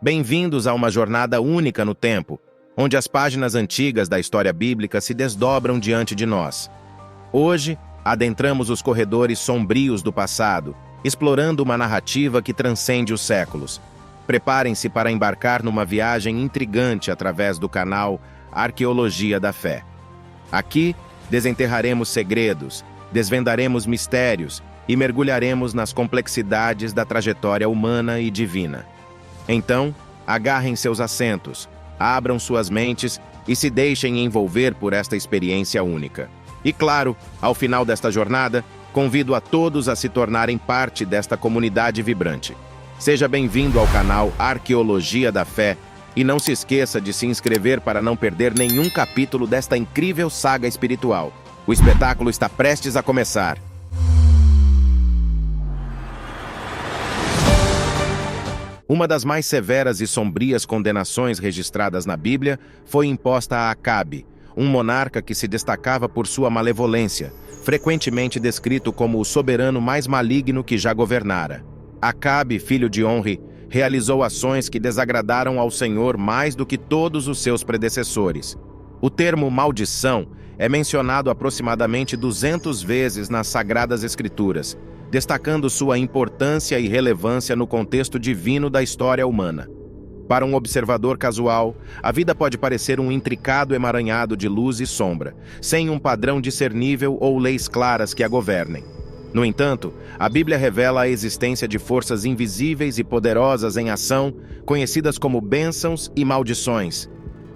Bem-vindos a uma jornada única no tempo, onde as páginas antigas da história bíblica se desdobram diante de nós. Hoje, adentramos os corredores sombrios do passado, explorando uma narrativa que transcende os séculos. Preparem-se para embarcar numa viagem intrigante através do canal Arqueologia da Fé. Aqui, desenterraremos segredos, desvendaremos mistérios e mergulharemos nas complexidades da trajetória humana e divina. Então, agarrem seus assentos, abram suas mentes e se deixem envolver por esta experiência única. E claro, ao final desta jornada, convido a todos a se tornarem parte desta comunidade vibrante. Seja bem-vindo ao canal Arqueologia da Fé e não se esqueça de se inscrever para não perder nenhum capítulo desta incrível saga espiritual. O espetáculo está prestes a começar. Uma das mais severas e sombrias condenações registradas na Bíblia foi imposta a Acabe, um monarca que se destacava por sua malevolência, frequentemente descrito como o soberano mais maligno que já governara. Acabe, filho de Onri, realizou ações que desagradaram ao Senhor mais do que todos os seus predecessores. O termo maldição é mencionado aproximadamente 200 vezes nas Sagradas Escrituras, destacando sua importância e relevância no contexto divino da história humana. Para um observador casual, a vida pode parecer um intricado emaranhado de luz e sombra, sem um padrão discernível ou leis claras que a governem. No entanto, a Bíblia revela a existência de forças invisíveis e poderosas em ação, conhecidas como bênçãos e maldições.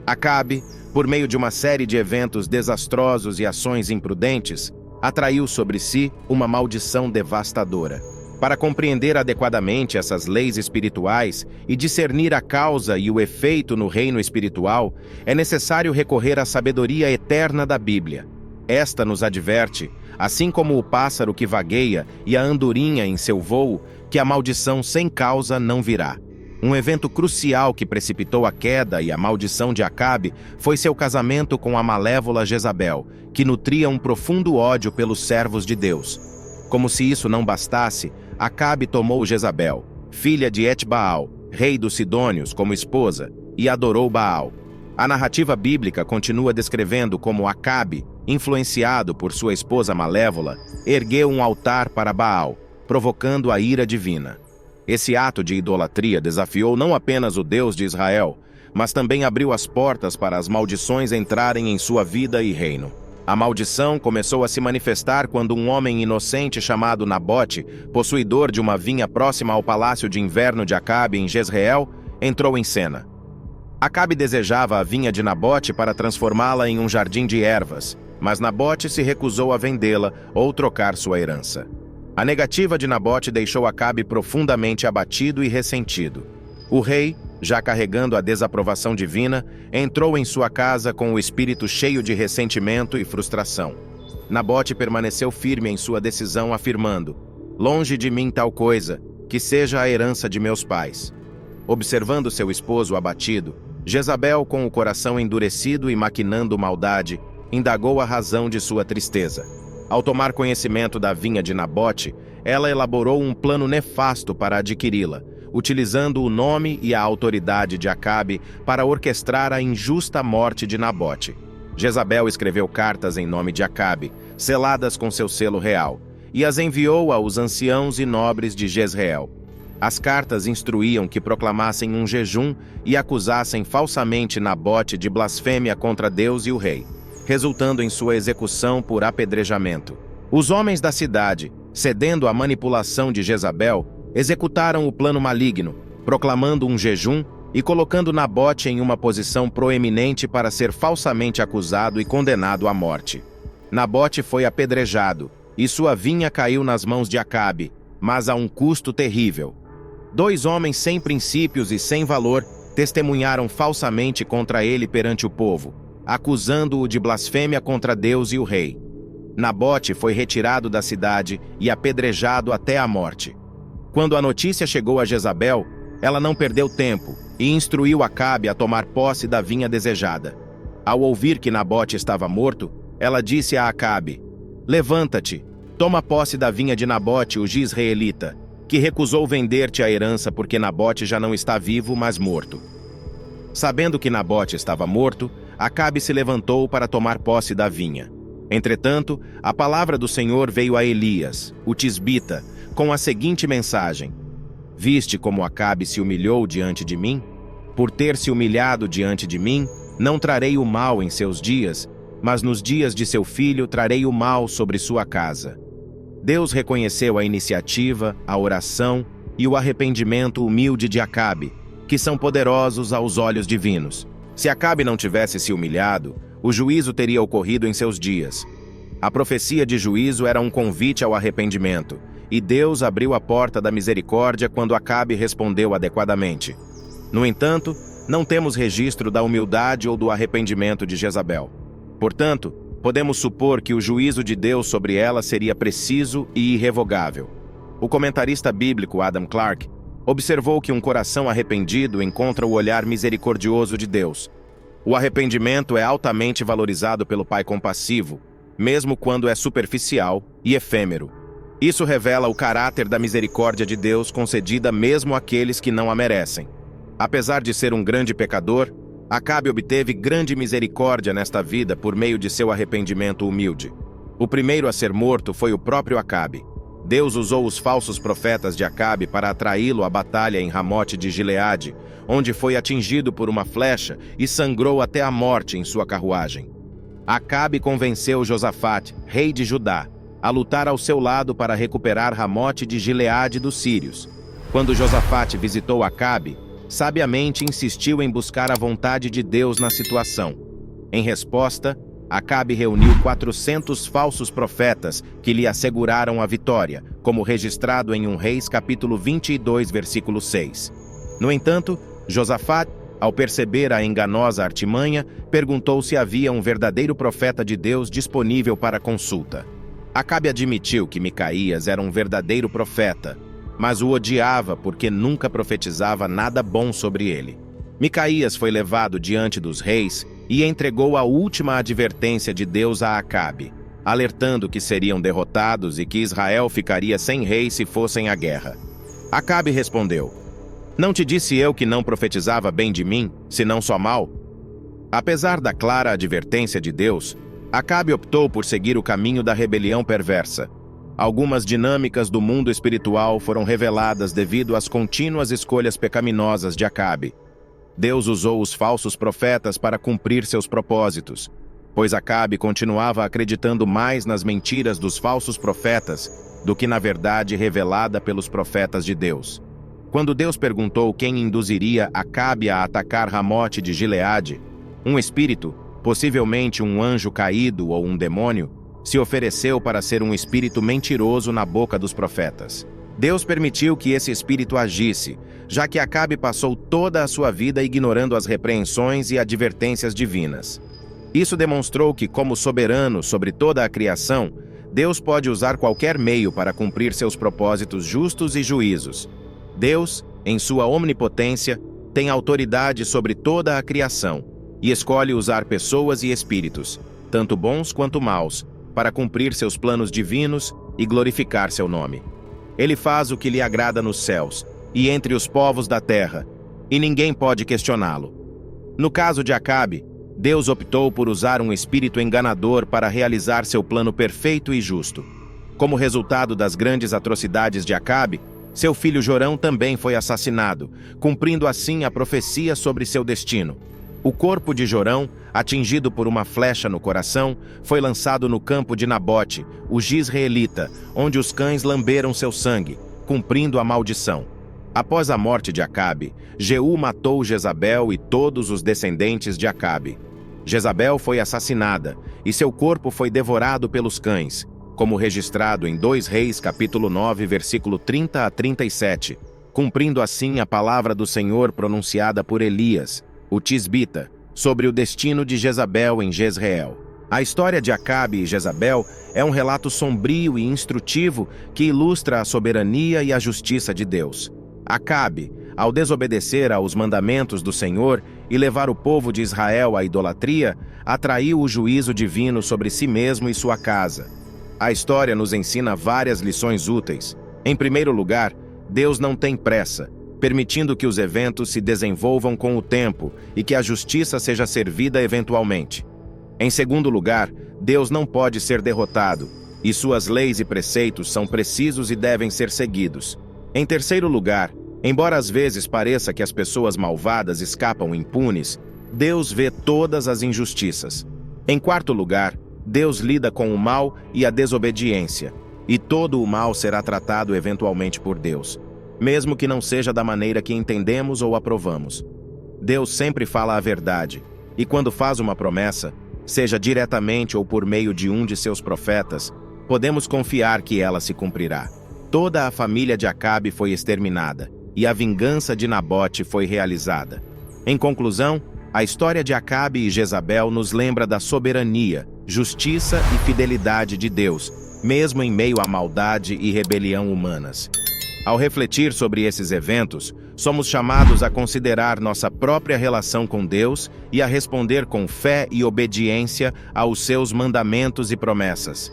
Acabe, por meio de uma série de eventos desastrosos e ações imprudentes, atraiu sobre si uma maldição devastadora. Para compreender adequadamente essas leis espirituais e discernir a causa e o efeito no reino espiritual, é necessário recorrer à sabedoria eterna da Bíblia. Esta nos adverte, assim como o pássaro que vagueia e a andorinha em seu voo, que a maldição sem causa não virá. Um evento crucial que precipitou a queda e a maldição de Acabe foi seu casamento com a malévola Jezabel, que nutria um profundo ódio pelos servos de Deus. Como se isso não bastasse, Acabe tomou Jezabel, filha de Etbaal, rei dos Sidônios, como esposa, e adorou Baal. A narrativa bíblica continua descrevendo como Acabe, influenciado por sua esposa malévola, ergueu um altar para Baal, provocando a ira divina. Esse ato de idolatria desafiou não apenas o Deus de Israel, mas também abriu as portas para as maldições entrarem em sua vida e reino. A maldição começou a se manifestar quando um homem inocente chamado Nabote, possuidor de uma vinha próxima ao palácio de inverno de Acabe em Jezreel, entrou em cena. Acabe desejava a vinha de Nabote para transformá-la em um jardim de ervas, mas Nabote se recusou a vendê-la ou trocar sua herança. A negativa de Nabote deixou Acabe profundamente abatido e ressentido. O rei, já carregando a desaprovação divina, entrou em sua casa com o espírito cheio de ressentimento e frustração. Nabote permaneceu firme em sua decisão, afirmando: "Longe de mim tal coisa, que seja a herança de meus pais." Observando seu esposo abatido, Jezabel, com o coração endurecido e maquinando maldade, indagou a razão de sua tristeza. Ao tomar conhecimento da vinha de Nabote, ela elaborou um plano nefasto para adquiri-la, utilizando o nome e a autoridade de Acabe para orquestrar a injusta morte de Nabote. Jezabel escreveu cartas em nome de Acabe, seladas com seu selo real, e as enviou aos anciãos e nobres de Jezreel. As cartas instruíam que proclamassem um jejum e acusassem falsamente Nabote de blasfêmia contra Deus e o rei, resultando em sua execução por apedrejamento. Os homens da cidade, cedendo à manipulação de Jezabel, executaram o plano maligno, proclamando um jejum e colocando Nabote em uma posição proeminente para ser falsamente acusado e condenado à morte. Nabote foi apedrejado, e sua vinha caiu nas mãos de Acabe, mas a um custo terrível. 2 homens sem princípios e sem valor testemunharam falsamente contra ele perante o povo, acusando-o de blasfêmia contra Deus e o rei. Nabote foi retirado da cidade e apedrejado até a morte. Quando a notícia chegou a Jezabel, ela não perdeu tempo e instruiu Acabe a tomar posse da vinha desejada. Ao ouvir que Nabote estava morto, ela disse a Acabe: "Levanta-te, toma posse da vinha de Nabote, o jezreelita. que recusou vender-te a herança porque Nabote já não está vivo, mas morto. Sabendo que Nabote estava morto, Acabe se levantou para tomar posse da vinha. Entretanto, a palavra do Senhor veio a Elias, o tisbita, com a seguinte mensagem: Viste como Acabe se humilhou diante de mim? Por ter se humilhado diante de mim, não trarei o mal em seus dias, mas nos dias de seu filho trarei o mal sobre sua casa. Deus reconheceu a iniciativa, a oração e o arrependimento humilde de Acabe, que são poderosos aos olhos divinos. Se Acabe não tivesse se humilhado, o juízo teria ocorrido em seus dias. A profecia de juízo era um convite ao arrependimento, e Deus abriu a porta da misericórdia quando Acabe respondeu adequadamente. No entanto, não temos registro da humildade ou do arrependimento de Jezabel. Portanto, podemos supor que o juízo de Deus sobre ela seria preciso e irrevogável. O comentarista bíblico Adam Clarke observou que um coração arrependido encontra o olhar misericordioso de Deus. O arrependimento é altamente valorizado pelo Pai compassivo, mesmo quando é superficial e efêmero. Isso revela o caráter da misericórdia de Deus concedida mesmo àqueles que não a merecem. Apesar de ser um grande pecador, Acabe obteve grande misericórdia nesta vida por meio de seu arrependimento humilde. O primeiro a ser morto foi o próprio Acabe. Deus usou os falsos profetas de Acabe para atraí-lo à batalha em Ramote de Gileade, onde foi atingido por uma flecha e sangrou até a morte em sua carruagem. Acabe convenceu Josafate, rei de Judá, a lutar ao seu lado para recuperar Ramote de Gileade dos sírios. Quando Josafate visitou Acabe, sabiamente insistiu em buscar a vontade de Deus na situação. Em resposta, Acabe reuniu 400 falsos profetas que lhe asseguraram a vitória, como registrado em 1 Reis capítulo 22, versículo 6. No entanto, Josafate, ao perceber a enganosa artimanha, perguntou se havia um verdadeiro profeta de Deus disponível para consulta. Acabe admitiu que Micaías era um verdadeiro profeta, mas o odiava porque nunca profetizava nada bom sobre ele. Micaías foi levado diante dos reis e entregou a última advertência de Deus a Acabe, alertando que seriam derrotados e que Israel ficaria sem rei se fossem à guerra. Acabe respondeu: Não te disse eu que não profetizava bem de mim, senão só mal? Apesar da clara advertência de Deus, Acabe optou por seguir o caminho da rebelião perversa. Algumas dinâmicas do mundo espiritual foram reveladas devido às contínuas escolhas pecaminosas de Acabe. Deus usou os falsos profetas para cumprir seus propósitos, pois Acabe continuava acreditando mais nas mentiras dos falsos profetas do que na verdade revelada pelos profetas de Deus. Quando Deus perguntou quem induziria Acabe a atacar Ramote de Gileade, um espírito, possivelmente um anjo caído ou um demônio, se ofereceu para ser um espírito mentiroso na boca dos profetas. Deus permitiu que esse espírito agisse, já que Acabe passou toda a sua vida ignorando as repreensões e advertências divinas. Isso demonstrou que, como soberano sobre toda a criação, Deus pode usar qualquer meio para cumprir seus propósitos justos e juízos. Deus, em sua onipotência, tem autoridade sobre toda a criação e escolhe usar pessoas e espíritos, tanto bons quanto maus, para cumprir seus planos divinos e glorificar seu nome. Ele faz o que lhe agrada nos céus e entre os povos da terra, e ninguém pode questioná-lo. No caso de Acabe, Deus optou por usar um espírito enganador para realizar seu plano perfeito e justo. Como resultado das grandes atrocidades de Acabe, seu filho Jorão também foi assassinado, cumprindo assim a profecia sobre seu destino. O corpo de Jorão, atingido por uma flecha no coração, foi lançado no campo de Nabote, o Jizreelita, onde os cães lamberam seu sangue, cumprindo a maldição. Após a morte de Acabe, Jeú matou Jezabel e todos os descendentes de Acabe. Jezabel foi assassinada e seu corpo foi devorado pelos cães, como registrado em 2 Reis capítulo 9, versículo 30 a 37, cumprindo assim a palavra do Senhor pronunciada por Elias, o tisbita, sobre o destino de Jezabel em Jezreel. A história de Acabe e Jezabel é um relato sombrio e instrutivo que ilustra a soberania e a justiça de Deus. Acabe, ao desobedecer aos mandamentos do Senhor e levar o povo de Israel à idolatria, atraiu o juízo divino sobre si mesmo e sua casa. A história nos ensina várias lições úteis. Em primeiro lugar, Deus não tem pressa, permitindo que os eventos se desenvolvam com o tempo e que a justiça seja servida eventualmente. Em segundo lugar, Deus não pode ser derrotado, e suas leis e preceitos são precisos e devem ser seguidos. Em terceiro lugar, embora às vezes pareça que as pessoas malvadas escapam impunes, Deus vê todas as injustiças. Em quarto lugar, Deus lida com o mal e a desobediência, e todo o mal será tratado eventualmente por Deus, mesmo que não seja da maneira que entendemos ou aprovamos. Deus sempre fala a verdade, e quando faz uma promessa, seja diretamente ou por meio de um de seus profetas, podemos confiar que ela se cumprirá. Toda a família de Acabe foi exterminada, e a vingança de Nabote foi realizada. Em conclusão, a história de Acabe e Jezabel nos lembra da soberania, justiça e fidelidade de Deus, mesmo em meio à maldade e rebelião humanas. Ao refletir sobre esses eventos, somos chamados a considerar nossa própria relação com Deus e a responder com fé e obediência aos seus mandamentos e promessas.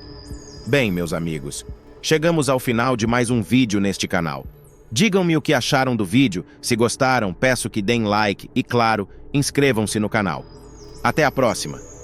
Bem, meus amigos, chegamos ao final de mais um vídeo neste canal. Digam-me o que acharam do vídeo, se gostaram, peço que deem like e, claro, inscrevam-se no canal. Até a próxima!